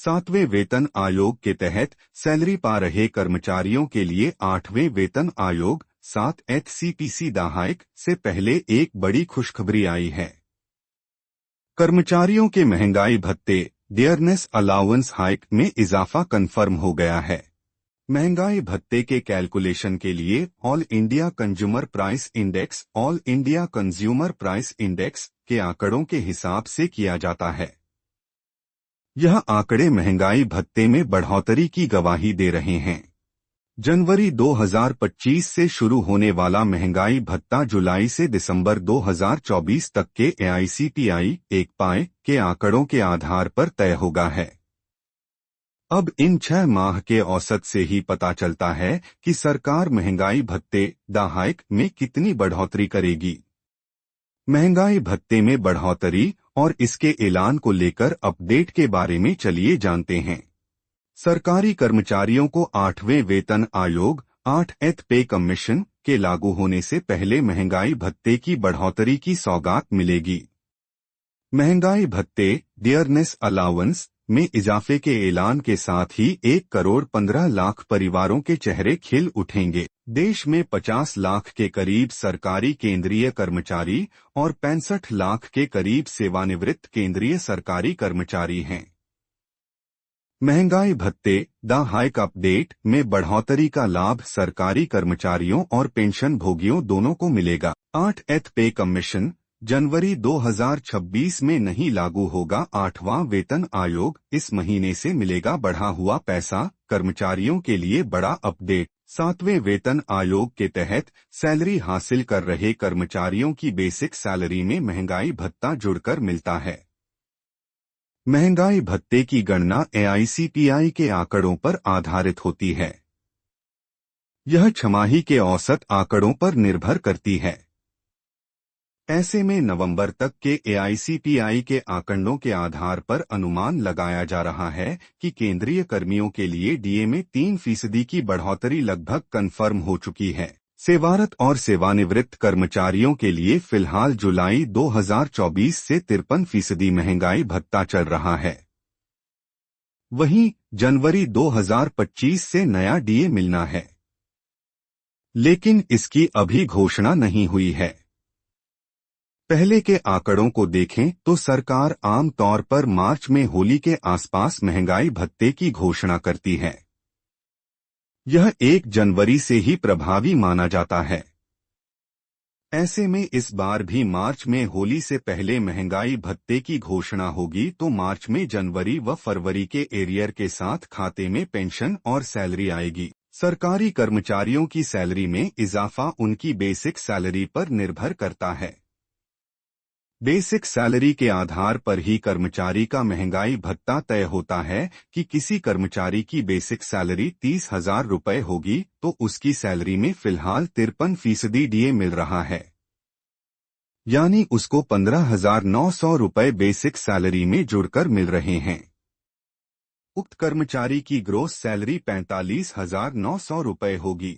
7वें वेतन आयोग के तहत सैलरी पा रहे कर्मचारियों के लिए 8वें वेतन आयोग 7 एचसीपीसी दहाक से पहले एक बड़ी खुशखबरी आई है। कर्मचारियों के महंगाई भत्ते डियरनेस अलाउंस हाइक में इजाफा कन्फर्म हो गया है। महंगाई भत्ते के कैलकुलेशन के लिए all India consumer price index all India consumer price index के आंकड़ों के हिसाब से किया जाता है। यह आंकड़े महंगाई भत्ते में बढ़ोतरी की गवाही दे रहे हैं। जनवरी 2025 से शुरू होने वाला महंगाई भत्ता जुलाई से दिसंबर 2024 तक के AICPI एक पाए के आंकड़ों के आधार पर तय होगा है। अब इन 6 माह के औसत से ही पता चलता है कि सरकार महंगाई भत्ते दहाक में कितनी बढ़ोतरी करेगी। महंगाई भत्ते में बढ़ोतरी और इसके ऐलान को लेकर अपडेट के बारे में चलिए जानते हैं। सरकारी कर्मचारियों को 8वें वेतन आयोग 8th पे कमीशन के लागू होने से पहले महंगाई भत्ते की बढ़ोतरी की सौगात मिलेगी। महंगाई भत्ते डियरनेस अलाउंस में इजाफे के ऐलान के साथ ही 1,15,00,000 परिवारों के चेहरे खिल उठेंगे। देश में 50 लाख के करीब सरकारी केंद्रीय कर्मचारी और 65 लाख के करीब सेवानिवृत्त केंद्रीय सरकारी कर्मचारी हैं। महंगाई भत्ते दहाक अपडेट में बढ़ोतरी का लाभ सरकारी कर्मचारियों और पेंशन भोगियों दोनों को मिलेगा। 8th पे कमीशन जनवरी 2026 में नहीं लागू होगा। 8वां वेतन आयोग इस महीने से मिलेगा बढ़ा हुआ पैसा, कर्मचारियों के लिए बड़ा अपडेट। 7वें वेतन आयोग के तहत सैलरी हासिल कर रहे कर्मचारियों की बेसिक सैलरी में महंगाई भत्ता जुड़कर मिलता है। महंगाई भत्ते की गणना AICPI के आंकड़ों पर आधारित होती है। यह छमाही के औसत आंकड़ों पर निर्भर करती है। ऐसे में नवंबर तक के AICPI के आंकड़ों के आधार पर अनुमान लगाया जा रहा है कि केंद्रीय कर्मियों के लिए DA में 3% की बढ़ोतरी लगभग कन्फर्म हो चुकी है। सेवारत और सेवानिवृत्त कर्मचारियों के लिए फिलहाल जुलाई 2024 से 53% महंगाई भत्ता चल रहा है। वहीं जनवरी 2025 से नया DA मिलना है, लेकिन इसकी अभी घोषणा नहीं हुई है। पहले के आंकड़ों को देखें तो सरकार आम तौर पर मार्च में होली के आसपास महंगाई भत्ते की घोषणा करती है। यह 1 जनवरी से ही प्रभावी माना जाता है। ऐसे में इस बार भी मार्च में होली से पहले महंगाई भत्ते की घोषणा होगी तो मार्च में जनवरी व फरवरी के एरियर के साथ खाते में पेंशन और सैलरी आएगी। सरकारी कर्मचारियों की सैलरी में इजाफा उनकी बेसिक सैलरी पर निर्भर करता है। बेसिक सैलरी के आधार पर ही कर्मचारी का महंगाई भत्ता तय होता है कि किसी कर्मचारी की बेसिक सैलरी 30,000 रुपये होगी तो उसकी सैलरी में फिलहाल 53% DA मिल रहा है, यानी उसको 15,900 रुपये बेसिक सैलरी में जुड़कर मिल रहे हैं। उक्त कर्मचारी की ग्रोस सैलरी 45,900 रुपये होगी।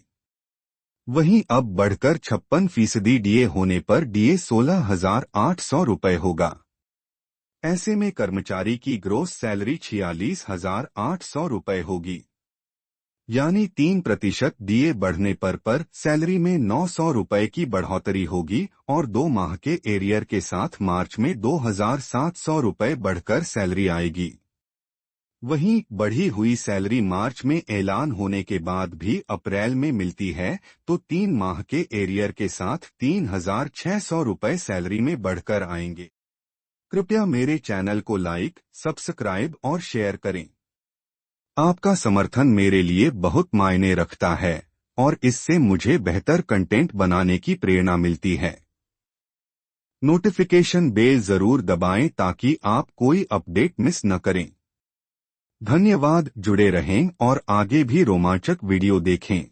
वहीं अब बढ़कर 56% DA होने पर DA 16,800 रुपये होगा। ऐसे में कर्मचारी की ग्रोस सैलरी 46,800 रुपये होगी, यानी 3% DA बढ़ने पर सैलरी में 900 रुपये की बढ़ोतरी होगी और 2 माह के एरियर के साथ मार्च में 2,700 रुपये बढ़कर सैलरी आएगी। वहीं बढ़ी हुई सैलरी मार्च में ऐलान होने के बाद भी अप्रैल में मिलती है तो 3 माह के एरियर के साथ 3,600 रुपये सैलरी में बढ़कर आएंगे। कृपया मेरे चैनल को लाइक, सब्सक्राइब और शेयर करें। आपका समर्थन मेरे लिए बहुत मायने रखता है और इससे मुझे बेहतर कंटेंट बनाने की प्रेरणा मिलती है। नोटिफिकेशन बेल जरूर दबाएं ताकि आप कोई अपडेट मिस न करें। धन्यवाद। जुड़े रहें और आगे भी रोमांचक वीडियो देखें।